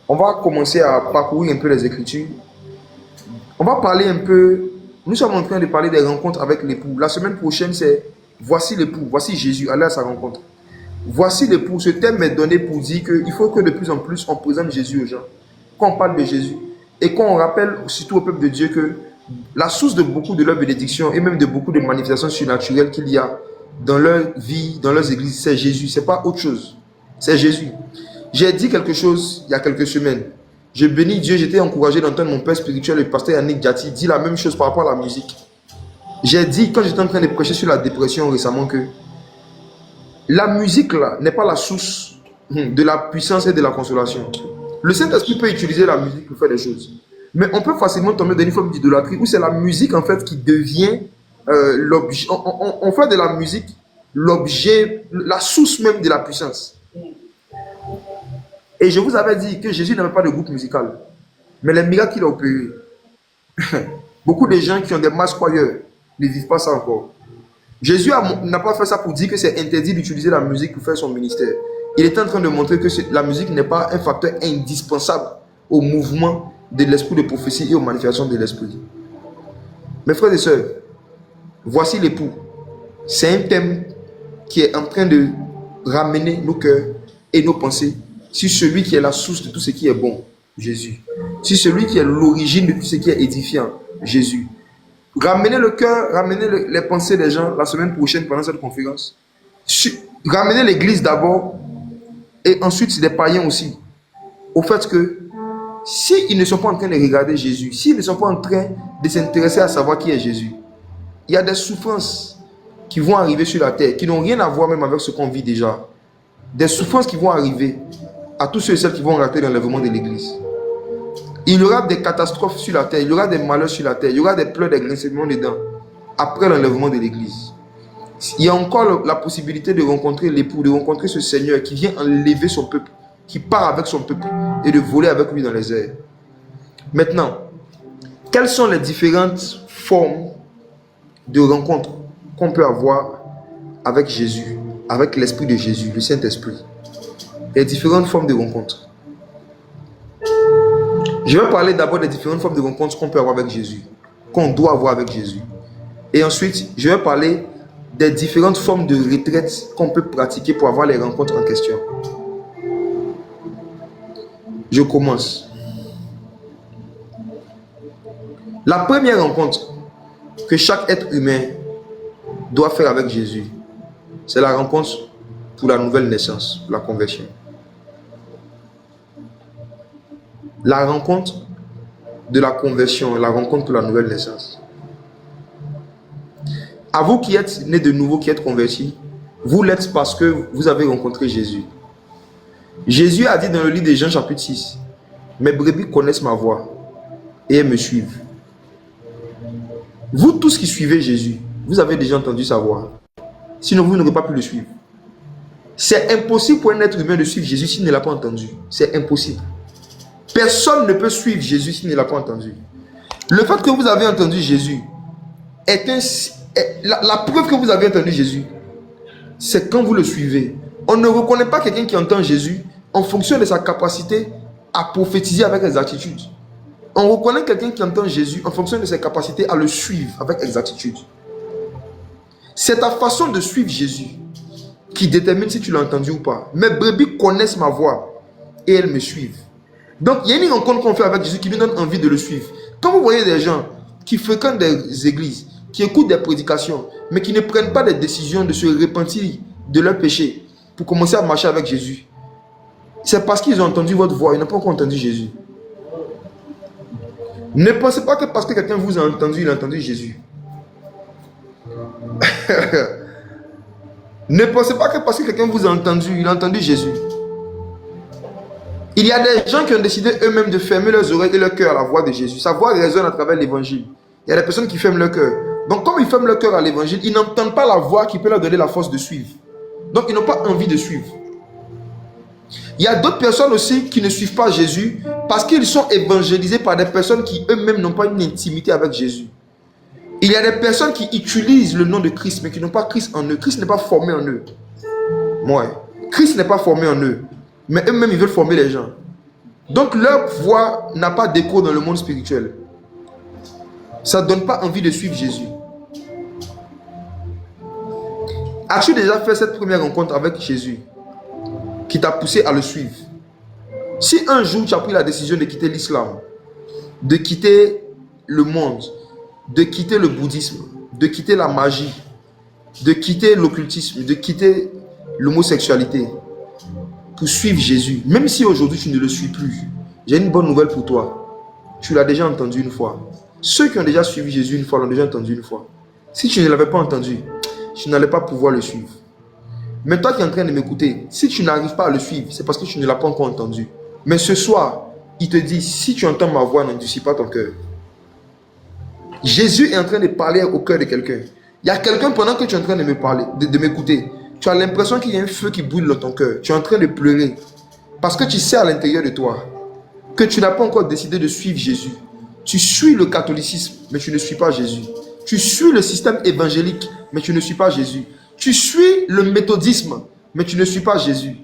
On va commencer à parcourir un peu les Écritures. On va parler un peu, nous sommes en train de parler des rencontres avec l'époux. La semaine prochaine, c'est voici l'époux, voici Jésus, allez à sa rencontre. Voici l'époux, ce thème est donné pour dire qu'il faut que de plus en plus on présente Jésus aux gens. Quand on parle de Jésus et qu'on rappelle surtout au peuple de Dieu que la source de beaucoup de leurs bénédictions et même de beaucoup de manifestations surnaturelles qu'il y a dans leur vie, dans leurs églises, c'est Jésus, c'est pas autre chose. C'est Jésus. J'ai dit quelque chose il y a quelques semaines. Je bénis Dieu, j'étais encouragé d'entendre mon père spirituel, le pasteur Yannick Diati, dire la même chose par rapport à la musique. J'ai dit, quand j'étais en train de prêcher sur la dépression récemment, que la musique là n'est pas la source de la puissance et de la consolation. Le Saint-Esprit peut utiliser la musique pour faire des choses. Mais on peut facilement tomber dans une forme d'idolâtrie où c'est la musique en fait qui devient l'objet. On fait de la musique l'objet, la source même de la puissance. Et je vous avais dit que Jésus n'avait pas de groupe musical. Mais les miracles qu'il a opérés, beaucoup de gens qui ont des masses croyeurs ne vivent pas ça encore. Jésus n'a pas fait ça pour dire que c'est interdit d'utiliser la musique pour faire son ministère. Il est en train de montrer que la musique n'est pas un facteur indispensable au mouvement de l'esprit de prophétie et aux manifestations de l'esprit. Mes frères et sœurs, voici l'époux. C'est un thème qui est en train de ramener nos cœurs et nos pensées sur celui qui est la source de tout ce qui est bon, Jésus. Sur celui qui est l'origine de tout ce qui est édifiant, Jésus. Ramener le cœur, ramener les pensées des gens la semaine prochaine pendant cette conférence. Ramener l'église d'abord et ensuite des païens aussi. Au fait que s'ils ne sont pas en train de regarder Jésus, s'ils ne sont pas en train de s'intéresser à savoir qui est Jésus, il y a des souffrances qui vont arriver sur la terre, qui n'ont rien à voir même avec ce qu'on vit déjà. Des souffrances qui vont arriver à tous ceux et celles qui vont rater l'enlèvement de l'église. Il y aura des catastrophes sur la terre, il y aura des malheurs sur la terre, il y aura des pleurs, des grincements dedans, après l'enlèvement de l'église. Il y a encore la possibilité de rencontrer l'époux, de rencontrer ce Seigneur qui vient enlever son peuple, qui part avec son peuple et de voler avec lui dans les airs. Maintenant, quelles sont les différentes formes de rencontres qu'on peut avoir avec Jésus, avec l'Esprit de Jésus, le Saint-Esprit? Les différentes formes de rencontres. Je vais parler d'abord des différentes formes de rencontres qu'on peut avoir avec Jésus, qu'on doit avoir avec Jésus. Et ensuite, je vais parler des différentes formes de retraite qu'on peut pratiquer pour avoir les rencontres en question. Je commence. La première rencontre que chaque être humain doit faire avec Jésus, c'est la rencontre pour la nouvelle naissance, la conversion. La rencontre de la conversion, la rencontre pour la nouvelle naissance. À vous qui êtes nés de nouveau, qui êtes convertis, vous l'êtes parce que vous avez rencontré Jésus. Jésus a dit dans le livre de Jean chapitre 6, « Mes brebis connaissent ma voix et elles me suivent. » Vous tous qui suivez Jésus, vous avez déjà entendu sa voix. Sinon, vous n'aurez pas pu le suivre. C'est impossible pour un être humain de suivre Jésus s'il ne l'a pas entendu. C'est impossible. Personne ne peut suivre Jésus s'il ne l'a pas entendu. Le fait que vous avez entendu Jésus la preuve que vous avez entendu Jésus, c'est quand vous le suivez. On ne reconnaît pas quelqu'un qui entend Jésus en fonction de sa capacité à prophétiser avec exactitude. On reconnaît quelqu'un qui entend Jésus en fonction de ses capacités à le suivre avec exactitude. C'est ta façon de suivre Jésus qui détermine si tu l'as entendu ou pas. Mes brebis connaissent ma voix et elles me suivent. Donc, il y a une rencontre qu'on fait avec Jésus qui nous donne envie de le suivre. Quand vous voyez des gens qui fréquentent des églises, qui écoutent des prédications, mais qui ne prennent pas des décisions de se repentir de leurs péchés pour commencer à marcher avec Jésus, c'est parce qu'ils ont entendu votre voix, ils n'ont pas encore entendu Jésus. Ne pensez pas que parce que quelqu'un vous a entendu, il a entendu Jésus. Ne pensez pas que parce que quelqu'un vous a entendu, il a entendu Jésus. Il y a des gens qui ont décidé eux-mêmes de fermer leurs oreilles et leur cœur à la voix de Jésus. Sa voix résonne à travers l'évangile. Il y a des personnes qui ferment leur cœur. Donc, comme ils ferment leur cœur à l'évangile, ils n'entendent pas la voix qui peut leur donner la force de suivre. Donc, ils n'ont pas envie de suivre. Il y a d'autres personnes aussi qui ne suivent pas Jésus parce qu'ils sont évangélisés par des personnes qui eux-mêmes n'ont pas une intimité avec Jésus. Il y a des personnes qui utilisent le nom de Christ mais qui n'ont pas Christ en eux. Christ n'est pas formé en eux. Christ n'est pas formé en eux. Mais eux-mêmes, ils veulent former les gens. Donc leur voix n'a pas d'écho dans le monde spirituel. Ça ne donne pas envie de suivre Jésus. As-tu déjà fait cette première rencontre avec Jésus qui t'a poussé à le suivre? Si un jour tu as pris la décision de quitter l'islam, de quitter le monde, de quitter le bouddhisme, de quitter la magie, de quitter l'occultisme, de quitter l'homosexualité pour suivre Jésus, même si aujourd'hui tu ne le suis plus, j'ai une bonne nouvelle pour toi. Tu l'as déjà entendu une fois. Ceux qui ont déjà suivi Jésus une fois l'ont déjà entendu une fois. Si tu ne l'avais pas entendu, tu n'allais pas pouvoir le suivre. Mais toi qui es en train de m'écouter, si tu n'arrives pas à le suivre, c'est parce que tu ne l'as pas encore entendu. Mais ce soir, il te dit, si tu entends ma voix, n'endurcis pas ton cœur. Jésus est en train de parler au cœur de quelqu'un. Il y a quelqu'un pendant que tu es en train de me parler, de m'écouter. Tu as l'impression qu'il y a un feu qui brûle dans ton cœur. Tu es en train de pleurer. Parce que tu sais à l'intérieur de toi que tu n'as pas encore décidé de suivre Jésus. Tu suis le catholicisme, mais tu ne suis pas Jésus. Tu suis le système évangélique, mais tu ne suis pas Jésus. Tu suis le méthodisme, mais tu ne suis pas Jésus.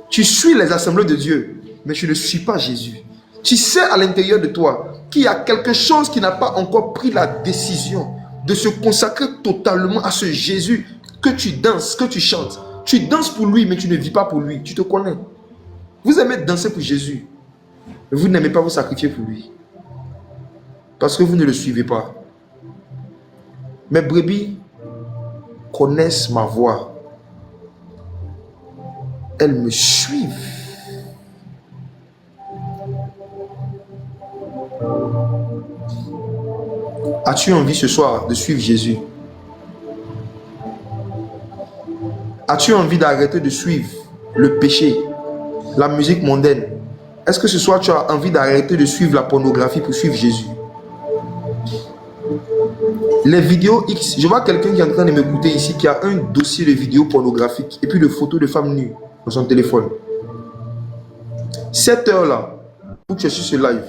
Tu suis les assemblées de Dieu, mais tu ne suis pas Jésus. Tu sais à l'intérieur de toi qu'il y a quelque chose qui n'a pas encore pris la décision de se consacrer totalement à ce Jésus que tu danses, que tu chantes. Tu danses pour lui, mais tu ne vis pas pour lui. Tu te connais. Vous aimez danser pour Jésus, mais vous n'aimez pas vous sacrifier pour lui. Parce que vous ne le suivez pas. Mes brebis connaissent ma voix. Elles me suivent. As-tu envie ce soir de suivre Jésus? As-tu envie d'arrêter de suivre le péché, la musique mondaine? Est-ce que ce soir tu as envie d'arrêter de suivre la pornographie pour suivre Jésus? Les vidéos X, je vois quelqu'un qui est en train de m'écouter ici qui a un dossier de vidéos pornographiques et puis de photos de femmes nues dans son téléphone. Cette heure-là, où tu es sur ce live,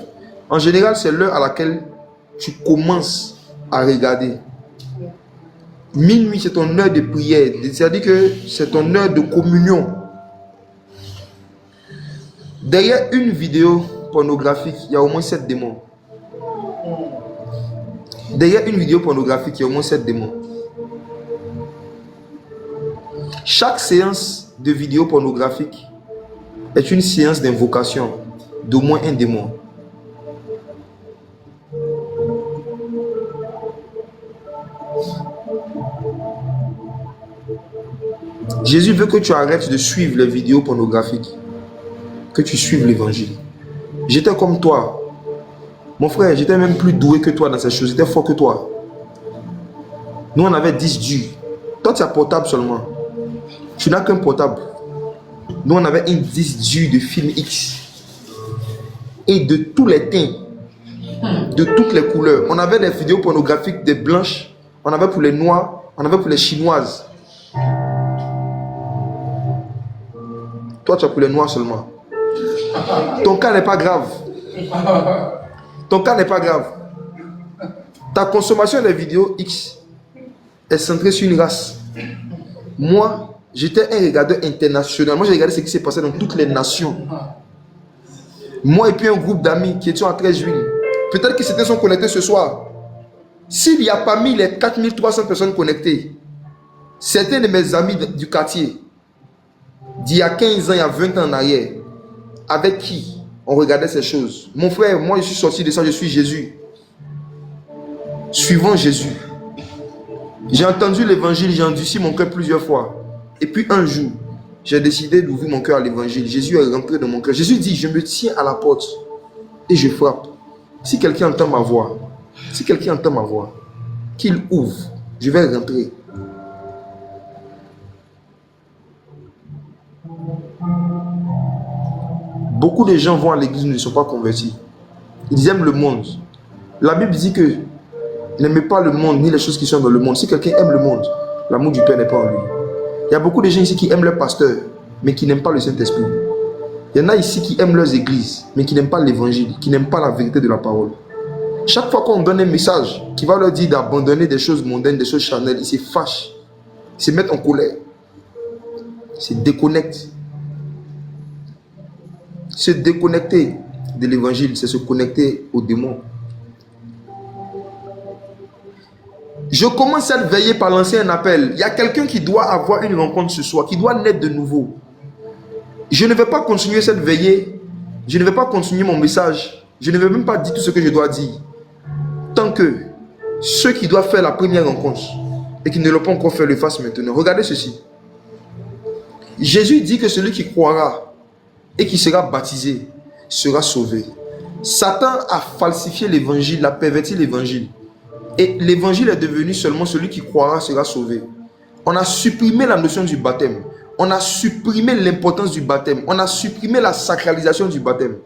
en général, c'est l'heure à laquelle tu commences à regarder. Minuit, c'est ton heure de prière, c'est-à-dire que c'est ton heure de communion. Derrière une vidéo pornographique, il y a au moins 7 démons. Derrière une vidéo pornographique, il y a au moins 7 démons. Chaque séance de vidéo pornographique est une séance d'invocation d'au moins un démon. Jésus veut que tu arrêtes de suivre les vidéos pornographiques, que tu suives l'évangile. J'étais comme toi. Mon frère, j'étais même plus doué que toi dans ces choses. J'étais fort que toi. Nous, on avait 10 durs. Toi, tu as portable seulement. Tu n'as qu'un portable. Nous, on avait un 10 durs de film X. Et de tous les teints. De toutes les couleurs. On avait des vidéos pornographiques, des blanches. On avait pour les noirs. On avait pour les chinoises. Toi, tu as pour les noirs seulement. Ton cas n'est pas grave. Ton cas n'est pas grave. Ta consommation des vidéos X est centrée sur une race. Moi, j'étais un regardeur international. Moi, j'ai regardé ce qui s'est passé dans toutes les nations. Moi et puis un groupe d'amis qui étions à 13 juillet. Peut-être que certains sont connectés ce soir. S'il y a parmi les 4300 personnes connectées, certains de mes amis du quartier, d'il y a 15 ans, il y a 20 ans en arrière, avec qui on regardait ces choses. Mon frère, moi je suis sorti de ça, je suis Jésus. Suivant Jésus. J'ai entendu l'évangile, j'ai endurci mon cœur plusieurs fois. Et puis un jour, j'ai décidé d'ouvrir mon cœur à l'évangile. Jésus est rentré dans mon cœur. Jésus dit, je me tiens à la porte et je frappe. Si quelqu'un entend ma voix, qu'il ouvre, je vais rentrer. Beaucoup de gens vont à l'église, ne sont pas convertis. Ils aiment le monde. La Bible dit que n'aimez pas le monde ni les choses qui sont dans le monde. Si quelqu'un aime le monde, l'amour du Père n'est pas en lui. Il y a beaucoup de gens ici qui aiment leur pasteur, mais qui n'aiment pas le Saint-Esprit. Il y en a ici qui aiment leurs églises, mais qui n'aiment pas l'évangile, qui n'aiment pas la vérité de la parole. Chaque fois qu'on donne un message qui va leur dire d'abandonner des choses mondaines, des choses charnelles, ils se fâchent, ils se mettent en colère, ils se déconnectent. Se déconnecter. de l'évangile, c'est se connecter aux démons. Je commence cette veillée par lancer un appel. Il y a quelqu'un qui doit avoir une rencontre ce soir, qui doit naître de nouveau. Je ne vais pas continuer cette veillée. Je ne vais pas continuer mon message. Je ne vais même pas dire tout ce que je dois dire. Tant que ceux qui doivent faire la première rencontre et qui ne l'ont pas encore fait le fassent maintenant. Regardez ceci. Jésus dit que celui qui croira et qui sera baptisé sera sauvé. Satan a falsifié l'évangile, a perverti l'évangile. Et l'évangile est devenu seulement celui qui croira sera sauvé. On a supprimé la notion du baptême. On a supprimé l'importance du baptême. On a supprimé la sacralisation du baptême.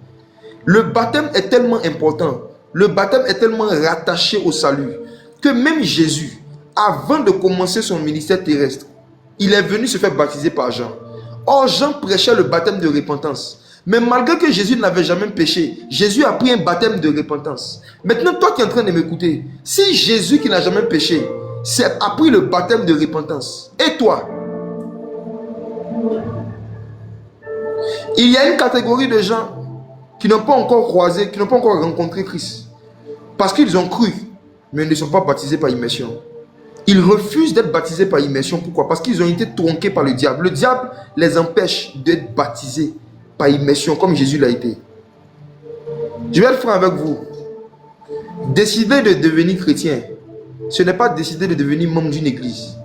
Le baptême est tellement important. Le baptême est tellement rattaché au salut que même Jésus, avant de commencer son ministère terrestre, il est venu se faire baptiser par Jean. Or, Jean prêchait le baptême de repentance. Mais malgré que Jésus n'avait jamais péché, Jésus a pris un baptême de repentance. Maintenant, toi qui es en train de m'écouter, si Jésus qui n'a jamais péché a pris le baptême de repentance, et toi, il y a une catégorie de gens qui n'ont pas encore croisé, qui n'ont pas encore rencontré Christ. Parce qu'ils ont cru, mais ils ne sont pas baptisés par immersion. Ils refusent d'être baptisés par immersion. Pourquoi? Parce qu'ils ont été tronqués par le diable. Le diable les empêche d'être baptisés par immersion comme Jésus l'a été. Je vais être franc avec vous. Décider de devenir chrétien, ce n'est pas décider de devenir membre d'une église.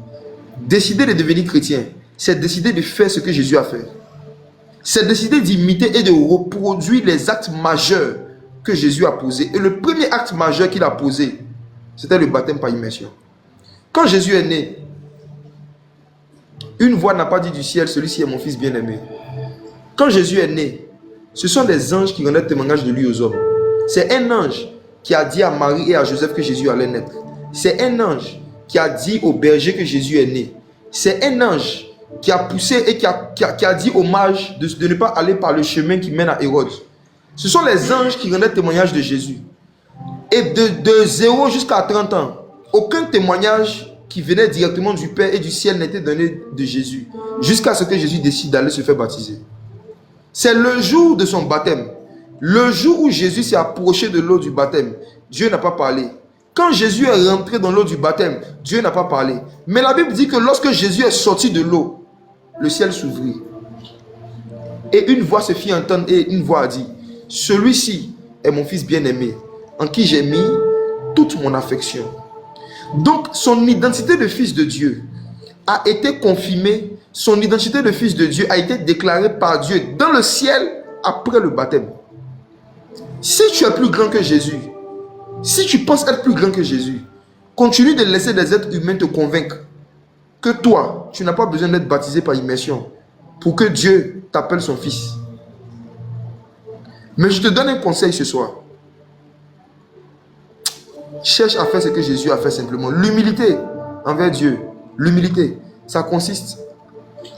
Décider de devenir chrétien, c'est décider de faire ce que Jésus a fait. C'est décider d'imiter et de reproduire les actes majeurs que Jésus a posés. Et le premier acte majeur qu'il a posé, c'était le baptême par immersion. Quand Jésus est né, une voix n'a pas dit du ciel, celui-ci est mon fils bien-aimé. Quand Jésus est né, ce sont des anges qui rendaient témoignage de lui aux hommes. C'est un ange qui a dit à Marie et à Joseph que Jésus allait naître. C'est un ange qui a dit aux bergers que Jésus est né. C'est un ange qui a poussé et qui a dit aux mages de ne pas aller par le chemin qui mène à Hérode. Ce sont les anges qui rendaient témoignage de Jésus. Et de 0 jusqu'à 30 ans, aucun témoignage qui venait directement du Père et du ciel n'était donné de Jésus, jusqu'à ce que Jésus décide d'aller se faire baptiser. C'est le jour de son baptême, le jour où Jésus s'est approché de l'eau du baptême, Dieu n'a pas parlé. Quand Jésus est rentré dans l'eau du baptême, Dieu n'a pas parlé. Mais la Bible dit que lorsque Jésus est sorti de l'eau, le ciel s'ouvrit. Et une voix se fit entendre et une voix a dit, « Celui-ci est mon fils bien-aimé, en qui j'ai mis toute mon affection. » Donc, son identité de fils de Dieu a été confirmée, son identité de fils de Dieu a été déclarée par Dieu dans le ciel après le baptême. Si tu es plus grand que Jésus, si tu penses être plus grand que Jésus, continue de laisser des êtres humains te convaincre que toi, tu n'as pas besoin d'être baptisé par immersion pour que Dieu t'appelle son fils. Mais je te donne un conseil ce soir. Cherche à faire ce que Jésus a fait simplement. L'humilité envers Dieu, l'humilité, ça consiste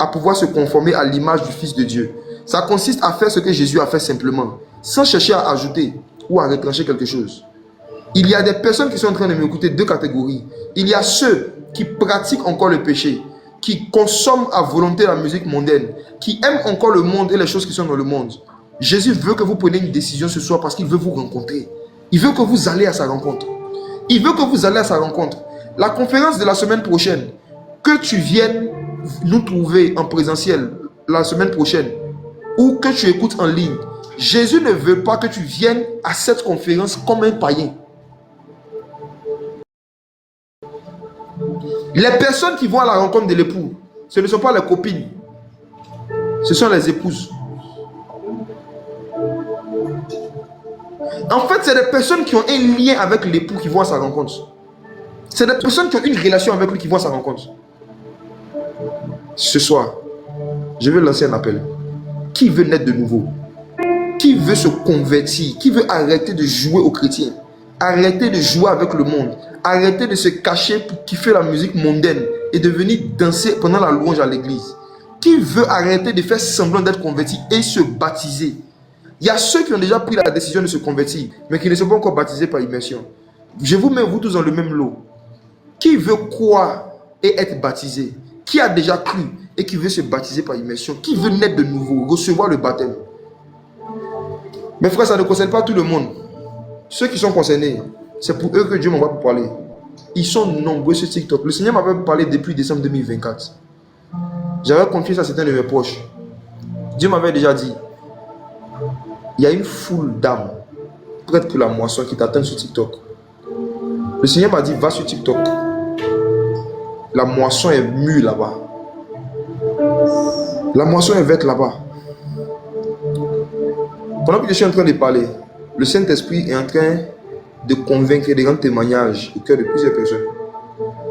à pouvoir se conformer à l'image du Fils de Dieu. Ça consiste à faire ce que Jésus a fait simplement, sans chercher à ajouter ou à retrancher quelque chose. Il y a des personnes qui sont en train de m'écouter, deux catégories. Il y a ceux qui pratiquent encore le péché, qui consomment à volonté la musique mondaine, qui aiment encore le monde et les choses qui sont dans le monde. Jésus veut que vous preniez une décision ce soir parce qu'il veut vous rencontrer. Il veut que vous alliez à sa rencontre. Il veut que vous alliez à sa rencontre. La conférence de la semaine prochaine, que tu viennes nous trouver en présentiel la semaine prochaine ou que tu écoutes en ligne, Jésus ne veut pas que tu viennes à cette conférence comme un païen. Les personnes qui vont à la rencontre de l'époux, ce ne sont pas les copines, ce sont les épouses. En fait, c'est des personnes qui ont un lien avec l'époux qui vont à sa rencontre. C'est des personnes qui ont une relation avec lui qui vont à sa rencontre. Ce soir, je vais lancer un appel. Qui veut naître de nouveau? Qui veut se convertir? Qui veut arrêter de jouer aux chrétiens? Arrêter de jouer avec le monde? Arrêter de se cacher pour kiffer la musique mondaine et de venir danser pendant la louange à l'église? Qui veut arrêter de faire semblant d'être converti et se baptiser? Il y a ceux qui ont déjà pris la décision de se convertir, mais qui ne sont pas encore baptisés par immersion. Je vous mets vous tous dans le même lot. Qui veut croire et être baptisé? Qui a déjà cru et qui veut se baptiser par immersion? Qui veut naître de nouveau, recevoir le baptême? Mes frères, ça ne concerne pas tout le monde. Ceux qui sont concernés, c'est pour eux que Dieu m'envoie pour parler. Ils sont nombreux sur TikTok. Le Seigneur m'avait parlé depuis décembre 2024. J'avais confié ça à certains de mes proches. Dieu m'avait déjà dit, il y a une foule d'âmes prêtes pour la moisson qui t'attendent sur TikTok. Le Seigneur m'a dit, va sur TikTok. La moisson est mûre là-bas. La moisson est verte là-bas. Pendant que je suis en train de parler, le Saint-Esprit est en train de convaincre des grands témoignages au cœur de plusieurs personnes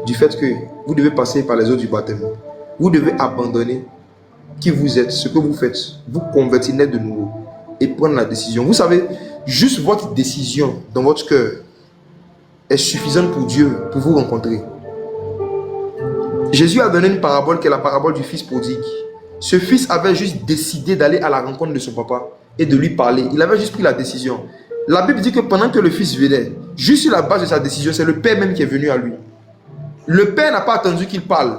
du fait que vous devez passer par les eaux du baptême. Vous devez abandonner qui vous êtes, ce que vous faites, vous convertir net de nouveau et prendre la décision. Vous savez, juste votre décision dans votre cœur est suffisante pour Dieu, pour vous rencontrer. Jésus a donné une parabole qui est la parabole du fils prodigue. Ce fils avait juste décidé d'aller à la rencontre de son papa et de lui parler. Il avait juste pris la décision. La Bible dit que pendant que le fils venait, juste sur la base de sa décision, c'est le père même qui est venu à lui. Le père n'a pas attendu qu'il parle.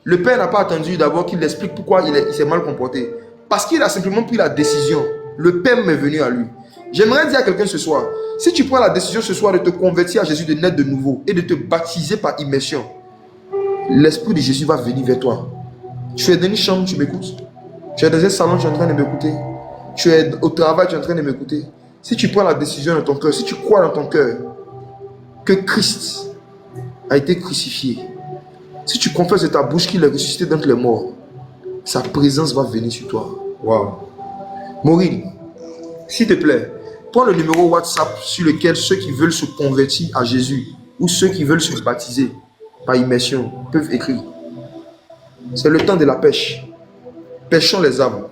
Le père n'a pas attendu d'abord qu'il explique pourquoi il s'est mal comporté. Parce qu'il a simplement pris la décision. Le père m'est venu à lui. J'aimerais dire à quelqu'un ce soir, si tu prends la décision ce soir de te convertir à Jésus, de naître de nouveau et de te baptiser par immersion, l'Esprit de Jésus va venir vers toi. Tu es dans une chambre, tu m'écoutes. Tu es dans un salon, tu es en train de m'écouter. Tu es au travail, tu es en train de m'écouter. Si tu prends la décision dans ton cœur, si tu crois dans ton cœur que Christ a été crucifié, si tu confesses de ta bouche qu'il est ressuscité d'entre les morts, sa présence va venir sur toi. Waouh. Maureen, s'il te plaît, prends le numéro WhatsApp sur lequel ceux qui veulent se convertir à Jésus ou ceux qui veulent se baptiser par immersion peuvent écrire. C'est le temps de la pêche. Pêchons les âmes.